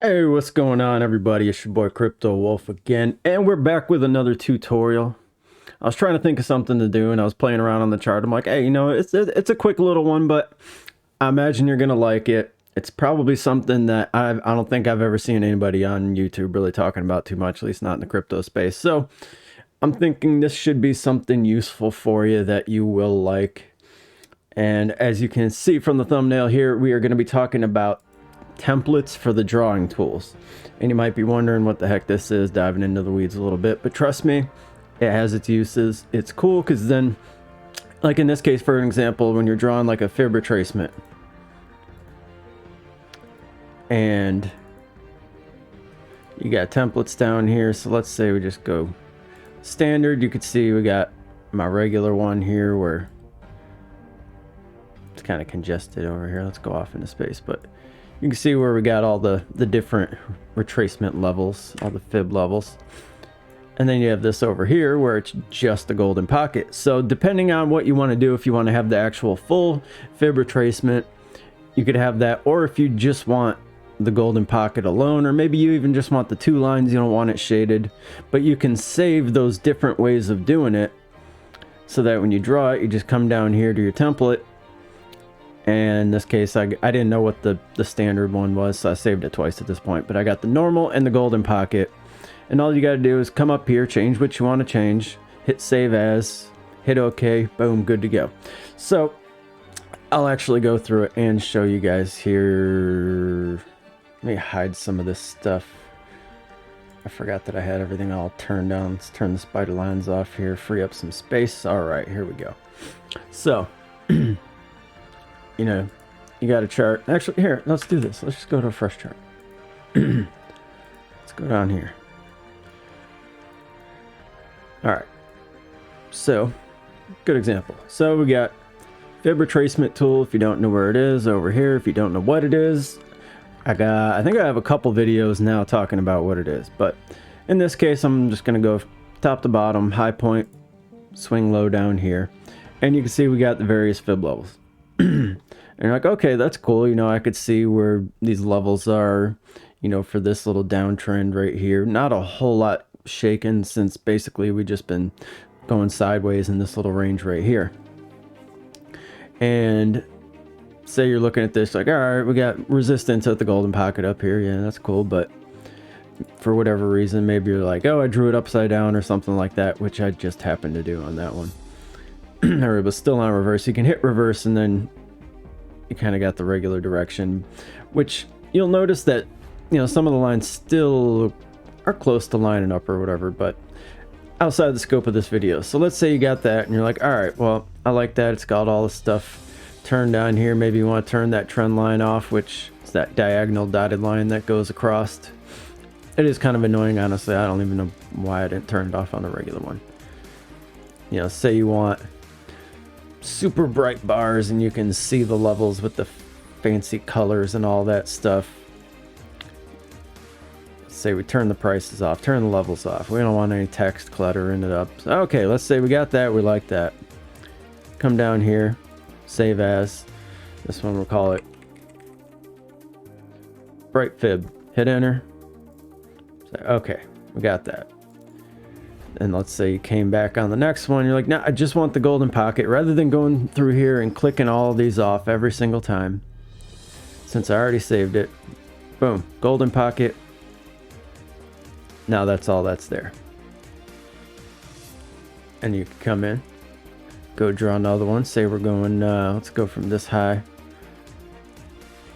Hey, what's going on, everybody? It's your boy Crypto Wolf again, and we're back with another tutorial. I was trying to think of something to do, and I was playing around on the chart. I'm like, hey, it's a quick little one, but I imagine you're gonna like it. It's probably something that I don't think I've ever seen anybody on YouTube really talking about too much, at least not in the crypto space. So I'm thinking this should be something useful for you that you will like. And as you can see from the thumbnail here, we are going to be talking about templates for the drawing tools. And you might be wondering what the heck this is, diving into the weeds a little bit, but trust me, it has its uses. It's cool because then, like in this case, for an example, when you're drawing like a Fib retracement, and you got templates down here. So let's say we just go standard. You could see we got my regular one here where it's kind of congested over here. Let's go off into space, but you can see where we got all the different retracement levels, all the fib levels. And then you have this over here where it's just a golden pocket. So depending on what you want to do, if you want to have the actual full fib retracement, you could have that. Or if you just want the golden pocket alone, or maybe you even just want the two lines, you don't want it shaded, but you can save those different ways of doing it so that when you draw it, you just come down here to your template. And in this case, I didn't know what the standard one was, so I saved it twice at this point. But I got the normal and the golden pocket. And all you got to do is come up here, change what you want to change, hit save as, hit OK, boom, good to go. So I'll actually go through it and show you guys here. Let me hide some of this stuff. I forgot that I had everything all turned on. Let's turn the spider lines off here, free up some space. All right, here we go. So you know, you got a chart. Actually, here, let's do this. Let's just go to a fresh chart. Let's go down here. All right. So, good example. So we got Fib retracement tool. If you don't know where it is, over here. If you don't know what it is, I think I have a couple videos now talking about what it is. But in this case, I'm just going to go top to bottom, high point, swing low down here. And you can see we got the various fib levels. And you're like, okay, that's cool. You know, I could see where these levels are, you know, for this little downtrend right here. Not a whole lot shaken since basically we just been going sideways in this little range right here. And say you're looking at this like, all right, we got resistance at the golden pocket up here. Yeah, that's cool. But for whatever reason, maybe you're like, oh, I drew it upside down or something like that, which I just happened to do on that one. It was still on reverse. You can hit reverse and then you kind of got the regular direction, which you'll notice that, you know, some of the lines still are close to lining up or whatever, but outside the scope of this video. So let's say you got that and you're like, all right, well, I like that. It's got all this stuff turned down here. Maybe you want to turn that trend line off, which is that diagonal dotted line that goes across. It is kind of annoying, honestly. I don't even know why I didn't turn it off on the regular one. You know, say you want super bright bars and you can see the levels with the fancy colors and all that stuff. Let's say we turn the prices off, turn the levels off. We don't want any text cluttering it up. So, okay, let's say we got that. We like that. Come down here, save as. This one we'll call it bright fib. Hit enter. So, okay, we got that. And let's say you came back on the next one. You're like, no, I just want the golden pocket. Rather than going through here and clicking all of these off every single time, since I already saved it, boom, golden pocket. Now that's all that's there. And you can come in, go draw another one. Say we're going, let's go from this high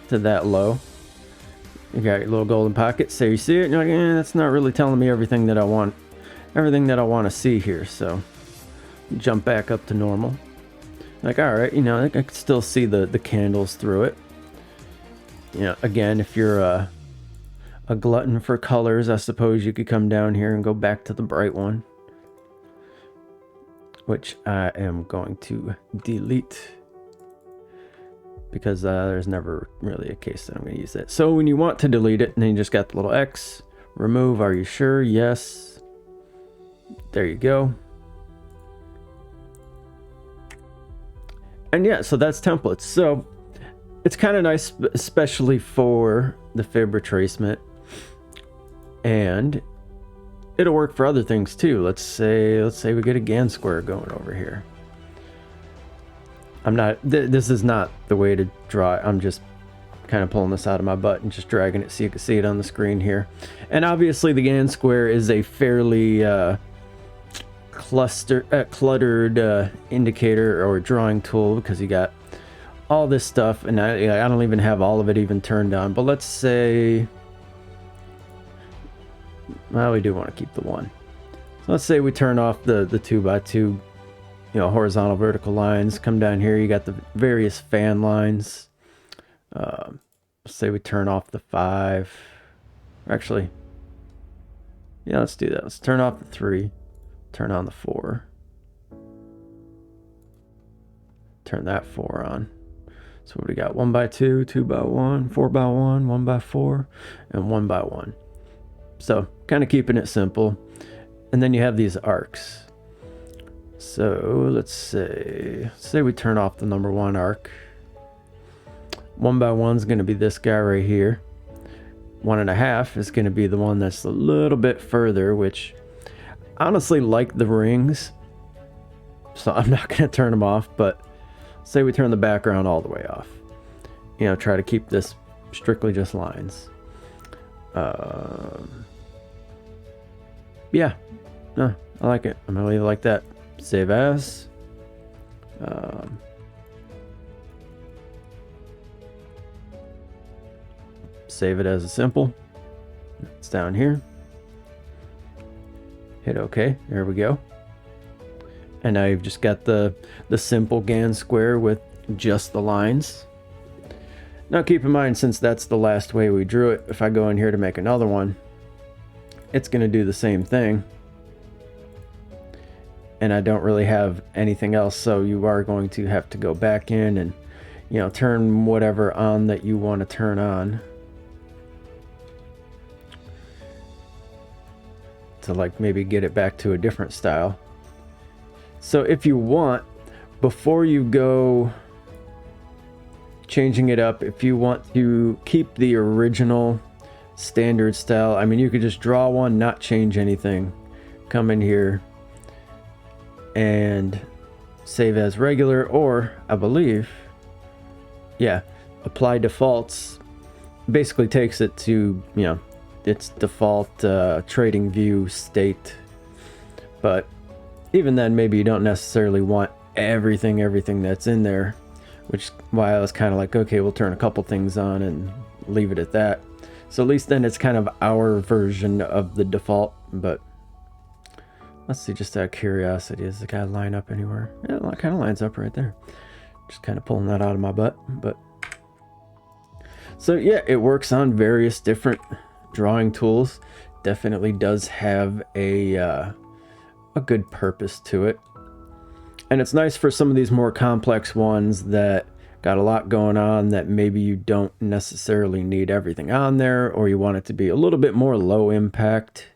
to that low. You got your little golden pocket. Say you see it, and you're like, that's not really telling me everything that I want. Everything that I want to see here. So jump back up to normal. Like, all right, you know, I can still see the candles through it. You know, again, if you're a glutton for colors, I suppose you could come down here and go back to the bright one, which I am going to delete because there's never really a case that I'm going to use it. So when you want to delete it, and then you just got the little X, remove, are you sure? Yes. There you go. And yeah, so that's templates. So it's kind of nice, especially for the fib retracement. And it'll work for other things too. Let's say we get a Gann square going over here. This is not the way to draw it. I'm just kind of pulling this out of my butt and just dragging it so you can see it on the screen here. And obviously the Gann square is a fairly cluttered indicator or drawing tool, because you got all this stuff, and I don't even have all of it even turned on. But let's say, well, we do want to keep the 1. So let's say we turn off the 2x2, horizontal vertical lines. Come down here, you got the various fan lines. Let's say we turn off the 5. Actually, yeah, let's do that. Let's turn off the 3, turn on the 4, turn that 4 on. So what do we got? 1x2, 2x1, 4x1, 1x4, and 1x1. So kind of keeping it simple. And then you have these arcs. So let's say we turn off the number 1 arc. 1x1 is going to be this guy right here. 1.5 is going to be the one that's a little bit further, which I honestly like the rings, so I'm not going to turn them off. But say we turn the background all the way off. Try to keep this strictly just lines. Yeah, no, I like it. I'm gonna leave it like that. Save as. Save it as a simple. It's down here. Hit OK. There we go. And now you've just got the simple Gann square with just the lines. Now keep in mind, since that's the last way we drew it, if I go in here to make another one, it's going to do the same thing. And I don't really have anything else, so you are going to have to go back in and, turn whatever on that you want to turn on. To like maybe get it back to a different style. So if you want, before you go changing it up, if you want to keep the original standard style, I mean, you could just draw one, not change anything, come in here and save as regular, or I believe, yeah, apply defaults basically takes it to, its default TradingView state. But even then, maybe you don't necessarily want everything that's in there, which is why I was kind of like, okay, we'll turn a couple things on and leave it at that. So at least then it's kind of our version of the default. But let's see, just out of curiosity, does the guy line up anywhere? Yeah, it kind of lines up right there. Just kind of pulling that out of my butt. But so yeah, it works on various different drawing tools. Definitely does have a good purpose to it. And it's nice for some of these more complex ones that got a lot going on, that maybe you don't necessarily need everything on there, or you want it to be a little bit more low impact.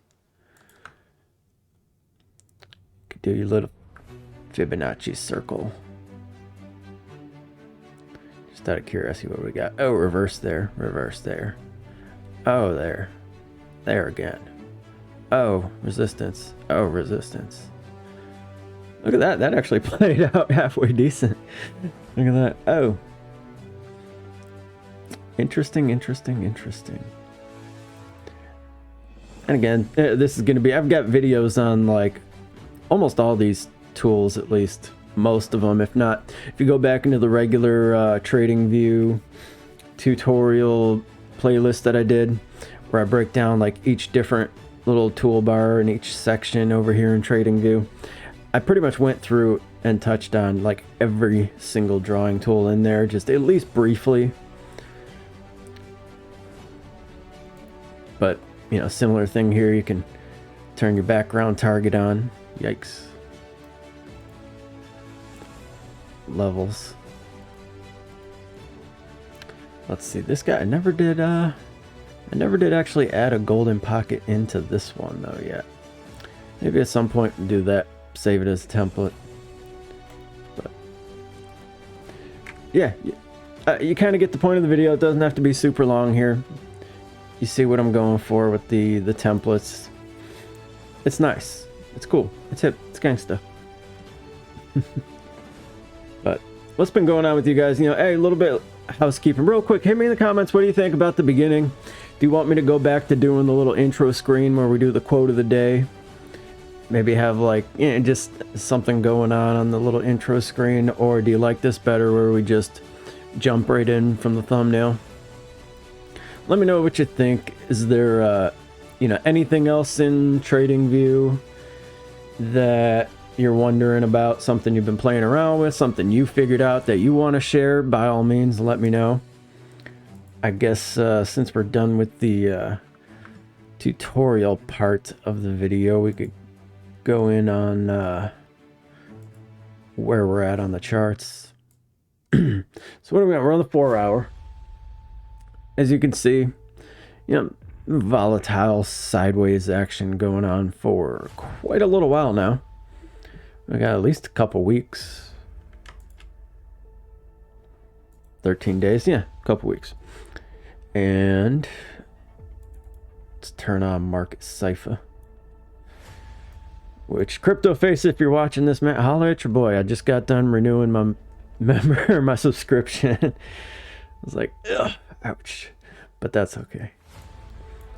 Could do your little Fibonacci circle. Just out of curiosity, what we got? Oh, reverse there, reverse there. Oh, there. There again. Oh, resistance. Oh, resistance. Look at that. That actually played out halfway decent. Look at that. Oh. Interesting, interesting, interesting. And again, this is going to be... I've got videos on, like, almost all these tools, at least. Most of them, if not. If you go back into the regular TradingView tutorial playlist that I did, where I break down, like, each different little toolbar in each section over here in TradingView, I pretty much went through and touched on like every single drawing tool in there, just at least briefly. But similar thing here, you can turn your background target on. Yikes. Levels. Let's see, this guy, I never did actually add a golden pocket into this one though yet. Maybe at some point do that, save it as a template. But yeah, you kind of get the point of the video. It doesn't have to be super long here. you see what I'm going for with the templates. It's nice. It's cool. It's hip. It's gangsta. But what's been going on with you guys? You know, hey, a little bit housekeeping real quick. Hit me in the comments. What do you think about the beginning? Do you want me to go back to doing the little intro screen where we do the quote of the day? Maybe have like, you know, just something going on the little intro screen, or do you like this better where we just jump right in from the thumbnail? Let me know what you think. Is there you know, anything else in TradingView that you're wondering about, something you've been playing around with, something you figured out that you want to share? By all means, let me know. I guess since we're done with the tutorial part of the video, we could go in on where we're at on the charts. So what are we at? We're on the 4 hour. As you can see, you know, volatile sideways action going on for quite a little while now. We got at least a couple weeks. 13 days, yeah, a couple weeks. And let's turn on Market Cipher. Which, Crypto Face, if you're watching this, man, holler at your boy. I just got done renewing my my subscription. I was like, ugh, ouch. But that's okay.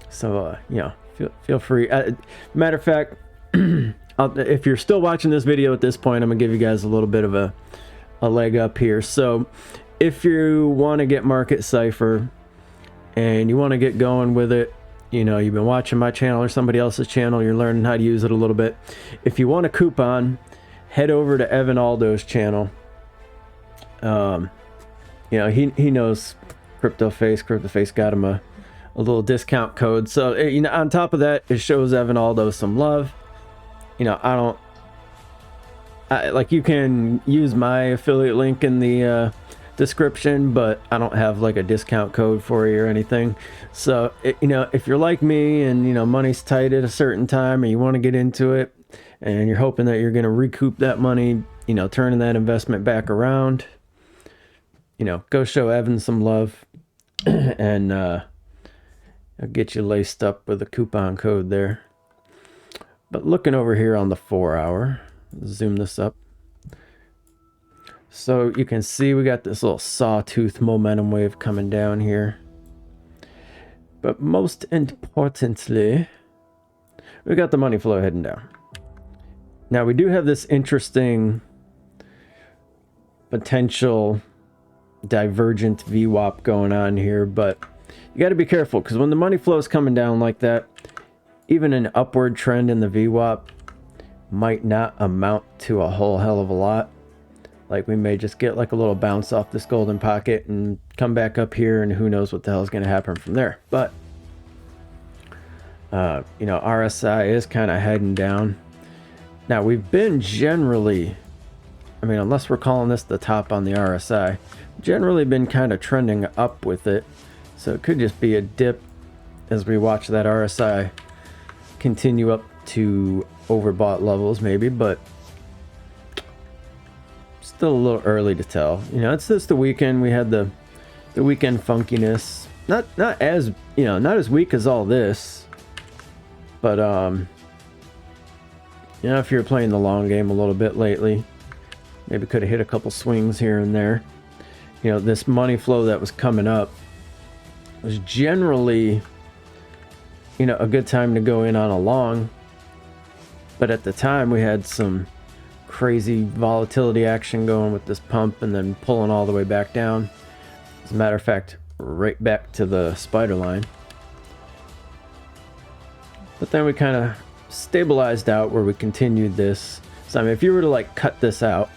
So, you know, feel free. Matter of fact, if you're still watching this video at this point, I'm going to give you guys a little bit of a leg up here. So, if you want to get Market Cipher and you want to get going with it, you know, you've been watching my channel or somebody else's channel, you're learning how to use it a little bit. If you want a coupon, head over to Evan Aldo's channel. You know, he knows Crypto Face. Crypto Face got him a little discount code. So, you know, on top of that, it shows Evan Aldo some love. You know, like, you can use my affiliate link in the description, but I don't have like a discount code for you or anything. So, you know, if you're like me and, you know, money's tight at a certain time and you want to get into it and you're hoping that you're going to recoup that money, you know, turning that investment back around, you know, go show Evan some love and I'll get you laced up with a coupon code there. But looking over here on the 4 hour, zoom this up. So you can see we got this little sawtooth momentum wave coming down here. But most importantly, we got the money flow heading down. Now we do have this interesting potential divergent VWAP going on here, but you got to be careful, because when the money flow is coming down like that, even an upward trend in the VWAP might not amount to a whole hell of a lot. Like, we may just get like a little bounce off this golden pocket and come back up here, and who knows what the hell is going to happen from there. But you know, RSI is kind of heading down. Now, we've been generally, I mean, unless we're calling this the top on the RSI, generally been kind of trending up with it. So it could just be a dip as we watch that RSI continue up to overbought levels maybe, but still a little early to tell. You know, it's just the weekend. We had the weekend funkiness. Not as, you know, not as weak as all this, but you know, if you're playing the long game a little bit lately, maybe could have hit a couple swings here and there. You know, this money flow that was coming up was generally, you know, a good time to go in on a long. But at the time, we had some crazy volatility action going with this pump and then pulling all the way back down. As a matter of fact, right back to the spider line. But then we kind of stabilized out where we continued this. So, I mean, if you were to like cut this out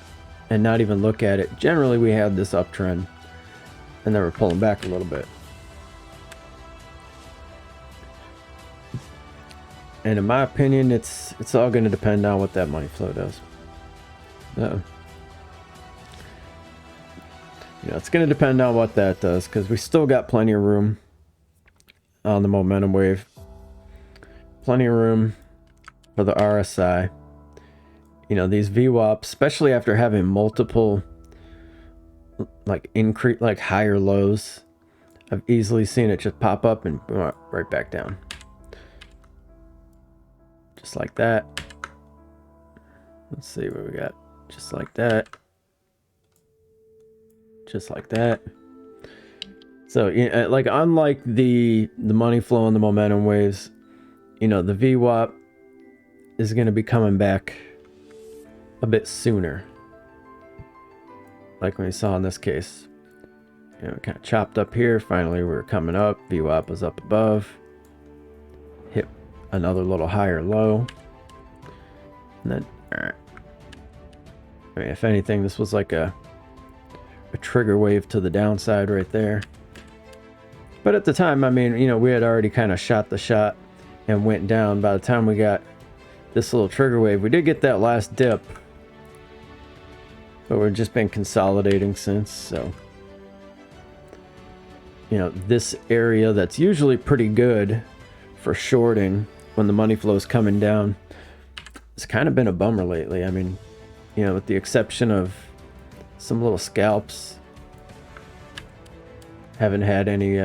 and not even look at it, generally we had this uptrend and then we're pulling back a little bit. And in my opinion, it's all going to depend on what that money flow does. You know, it's going to depend on what that does, because we still got plenty of room on the momentum wave. Plenty of room for the RSI. You know, these VWAPs, especially after having multiple like increase, like higher lows. I've easily seen it just pop up and right back down. Just like that. Let's see what we got. Just like that. Just like that. So, like, unlike the money flow and the momentum waves, the VWAP is going to be coming back a bit sooner. Like when we saw in this case. Kind of chopped up here. Finally, we're coming up. VWAP was up above. Hit another little higher low. And then, I mean, if anything, this was like a trigger wave to the downside right there. But at the time, I mean, we had already kind of shot the shot and went down. By the time we got this little trigger wave, we did get that last dip. But we've just been consolidating since, so... this area that's usually pretty good for shorting when the money flow is coming down, it's kind of been a bummer lately. I mean, with the exception of some little scalps, haven't had any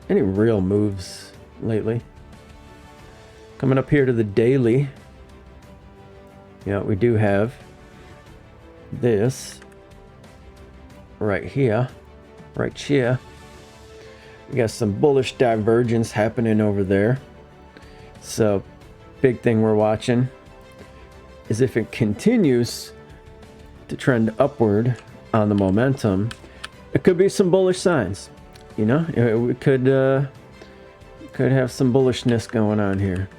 real moves lately. Coming up here to the daily, we do have this right here. We got some bullish divergence happening over there. So, big thing we're watching is if it continues to trend upward on the momentum, it could be some bullish signs. We could have some bullishness going on here.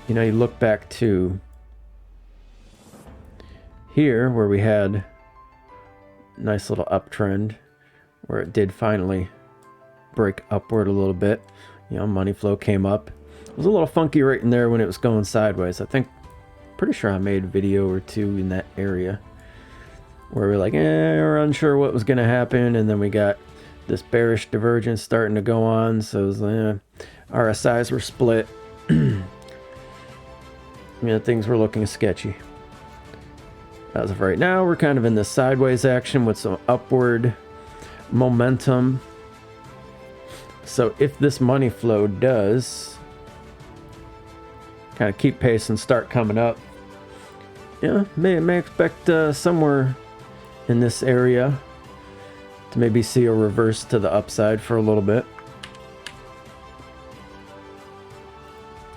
You look back to here where we had a nice little uptrend where it did finally break upward a little bit. Money flow came up. It was a little funky right in there when it was going sideways. Pretty sure I made a video or two in that area where we're like, we're unsure what was going to happen, and then we got this bearish divergence starting to go on. So it was, RSIs were split. Things were looking sketchy. As of right now, we're kind of in this sideways action with some upward momentum. So if this money flow does kind of keep pace and start coming up, may expect somewhere in this area to maybe see a reverse to the upside for a little bit.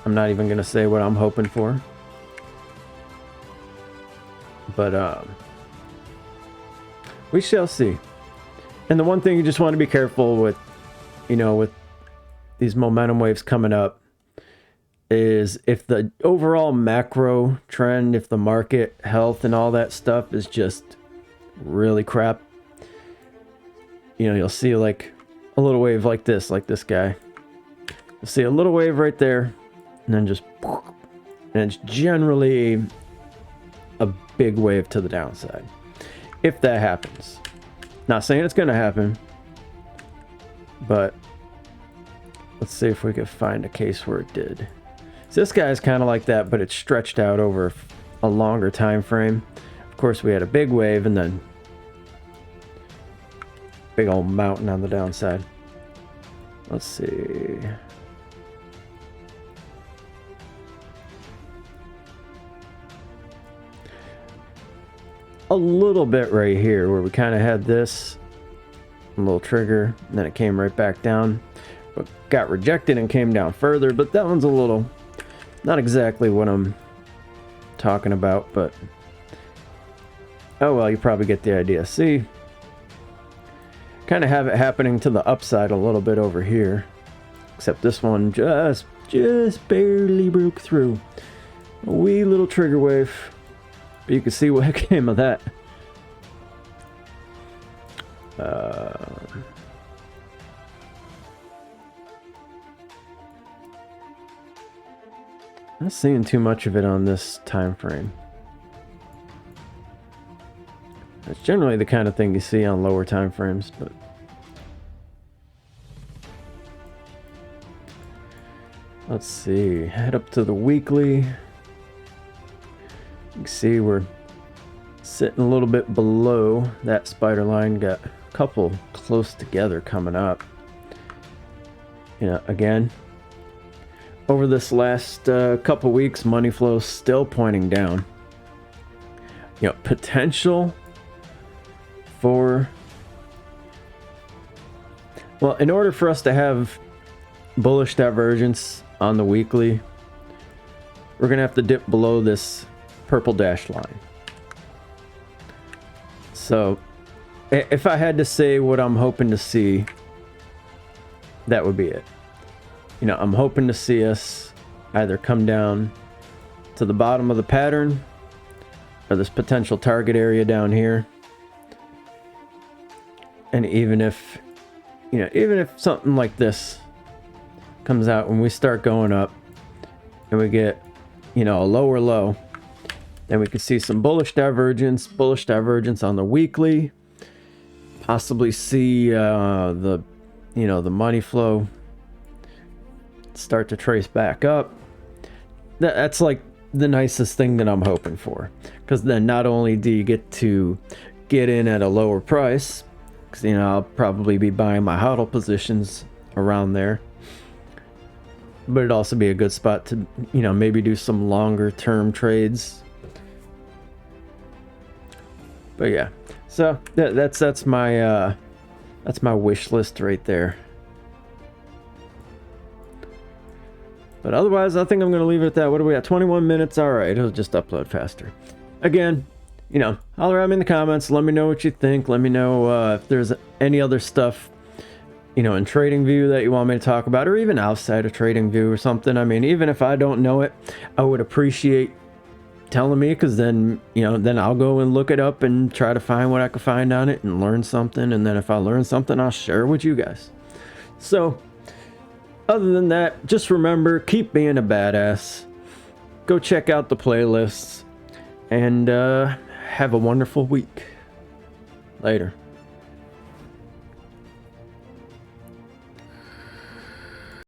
I'm not even going to say what I'm hoping for. But we shall see. And the one thing you just want to be careful with, with these momentum waves coming up, is if the overall macro trend, if the market health and all that stuff is just really crap, you'll see like a little wave like this guy. You'll see a little wave right there, and then just, and it's generally a big wave to the downside. If that happens. Not saying it's going to happen, but let's see if we could find a case where it did. So this guy is kind of like that, but it's stretched out over a longer time frame. Of course, we had a big wave and then big old mountain on the downside. Let's see. A little bit right here where we kind of had this little trigger, and then it came right back down, but got rejected and came down further. But that one's a little, not exactly what I'm talking about, but oh well, you probably get the idea. See, kind of have it happening to the upside a little bit over here, except this one just barely broke through. A wee little trigger wave. But you can see what came of that. Not seeing too much of it on this time frame. That's generally the kind of thing you see on lower time frames, but let's see. Head up to the weekly. You can see we're sitting a little bit below that spider line. Got a couple close together coming up. You know, again, over this last couple weeks, money flow is still pointing down. You know, potential for, well, in order for us to have bullish divergence on the weekly, we're gonna have to dip below this purple dashed line. So if I had to say what I'm hoping to see, that would be it. You know, I'm hoping to see us either come down to the bottom of the pattern or this potential target area down here. And even if, you know, even if something like this comes out when we start going up and we get, you know, a lower low, then we could see some bullish divergence on the weekly, possibly see the, you know, the money flow start to trace back up. That's like the nicest thing that I'm hoping for, because then not only do you get to get in at a lower price, because, you know, I'll probably be buying my hodl positions around there, but it'd also be a good spot to, you know, maybe do some longer term trades. But yeah, so that's my wish list right there. But otherwise, I think I'm going to leave it at that. What are we at? 21 minutes. All right, it'll just upload faster. Again, you know, holler at me in the comments. Let me know what you think. Let me know if there's any other stuff, you know, in TradingView that you want me to talk about, or even outside of TradingView or something. I mean, even if I don't know it, I would appreciate telling me, because then, you know, then I'll go and look it up and try to find what I can find on it and learn something. And then if I learn something, I'll share it with you guys. So other than that, just remember, keep being a badass. Go check out the playlists and have a wonderful week. Later.